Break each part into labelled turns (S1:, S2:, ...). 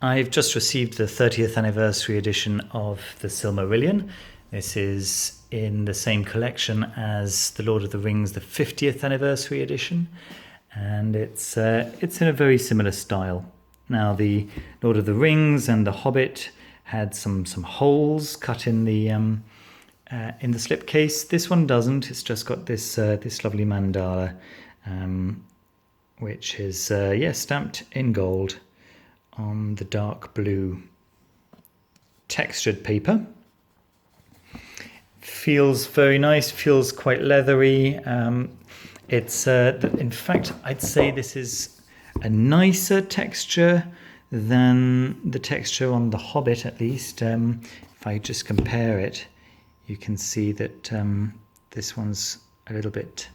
S1: I've just received the 30th anniversary edition of the Silmarillion. This is in the same collection as The Lord of the Rings, the 50th anniversary edition, and it's in a very similar style. Now, the Lord of the Rings and the Hobbit had some holes cut in the slipcase. This one doesn't. It's just got this lovely mandala, which is stamped in gold on the dark blue textured paper. Feels very nice. Feels quite leathery. It's in fact, I'd say this is a nicer texture than the texture on the Hobbit, at least. If I just compare it, you can see that this one's a little bit,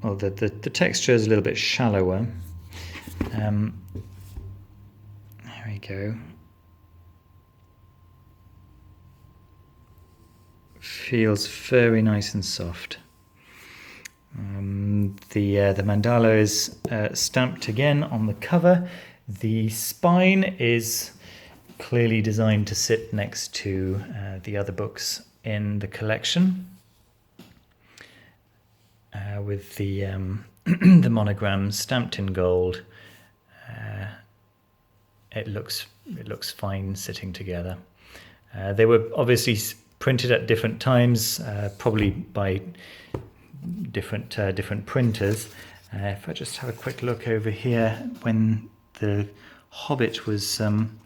S1: well, the texture is a little bit shallower. There we go. Feels very nice and soft. The mandala is stamped again on the cover. The spine is clearly designed to sit next to the other books in the collection, with the the monogram stamped in gold. It looks fine sitting together. They were obviously printed at different times, probably by different printers. If I just have a quick look over here, when the Hobbit was when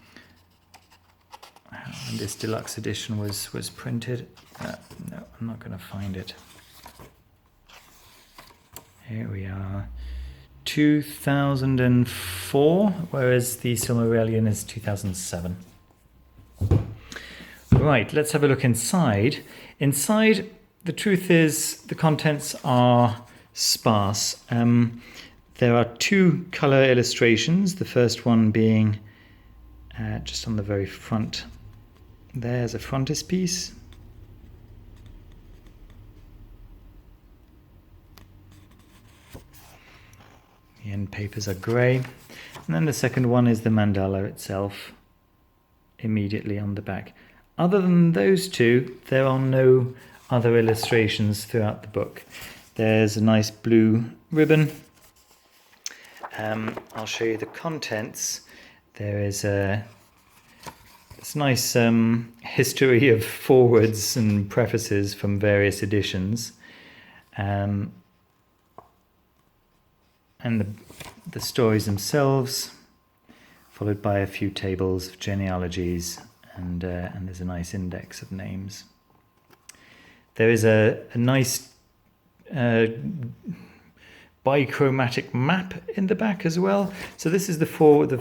S1: this deluxe edition was printed, no, I'm not going to find it. Here we are, 2004, whereas the Silmarillion is 2007. Right, let's have a look inside. Inside, the truth is, the contents are sparse. There are two color illustrations, the first one being just on the very front. There's a frontispiece. The end papers are grey. And then the second one is the mandala itself, immediately on the back. Other than those two, there are no other illustrations throughout the book. There's a nice blue ribbon. I'll show you the contents. There is this nice history of forewords and prefaces from various editions. And the stories themselves, followed by a few tables of genealogies, and there's a nice index of names. There is a nice bichromatic map in the back as well. So this is the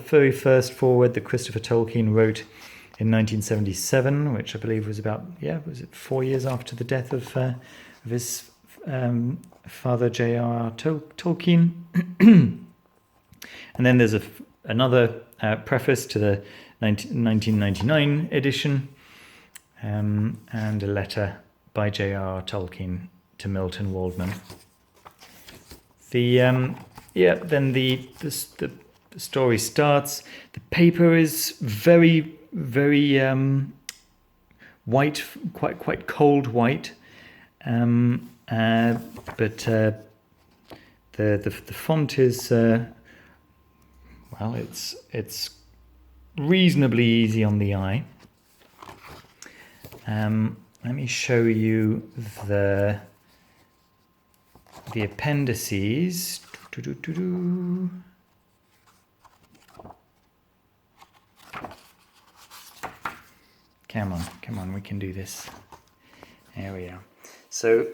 S1: very first foreword that Christopher Tolkien wrote in 1977, which I believe was about, was it 4 years after the death of his father, JRR Tolkien. And then there's another preface to the 1999 edition, and a letter by JRR Tolkien to Milton Waldman. Then the story starts. The paper is very, very white, quite cold white, but the font is it's reasonably easy on the eye. Let me show you the appendices. Come on, we can do this. There we are. So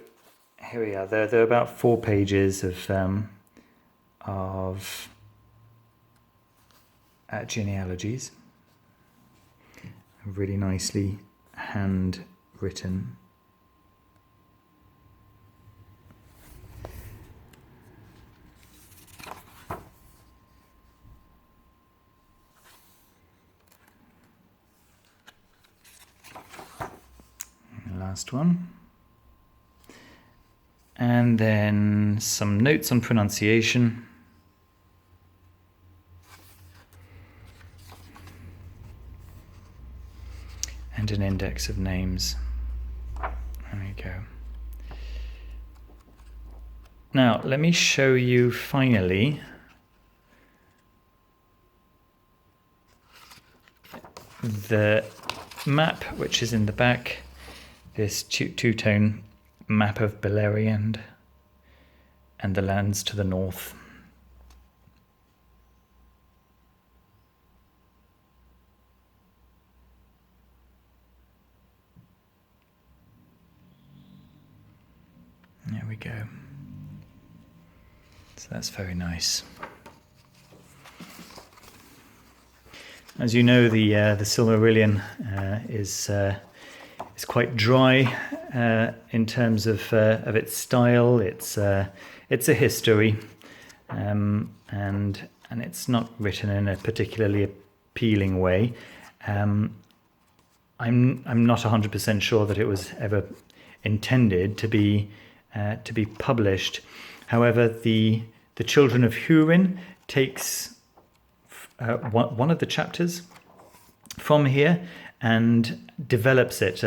S1: here we are. There are about 4 pages of genealogies, really nicely handwritten. The last one. And then some notes on pronunciation. and an index of names. There we go. Now, let me show you finally the map, which is in the back, this two-tone map of Beleriand and the lands to the north. There we go. So that's very nice. As you know, the Silmarillion is quite dry in terms of its style. It's a history, and it's not written in a particularly appealing way. I'm not 100% sure that it was ever intended to be published. However, the Children of Hurin takes one of the chapters from here and develops it.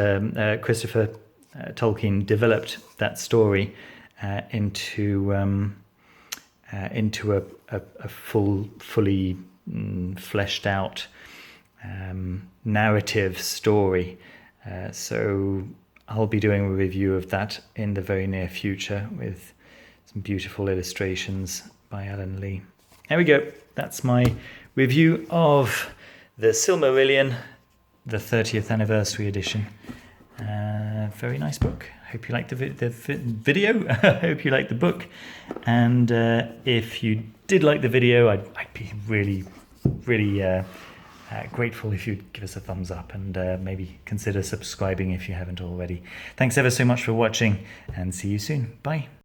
S1: Christopher Tolkien developed that story into a fully fleshed out narrative story. So I'll be doing a review of that in the very near future with some beautiful illustrations by Alan Lee. There we go. That's my review of the Silmarillion, the 30th anniversary edition. Very nice book. Hope you liked the video. I hope you liked the book. And if you did like the video, I'd be really grateful if you'd give us a thumbs up and maybe consider subscribing if you haven't already. Thanks ever so much for watching, and see you soon. Bye.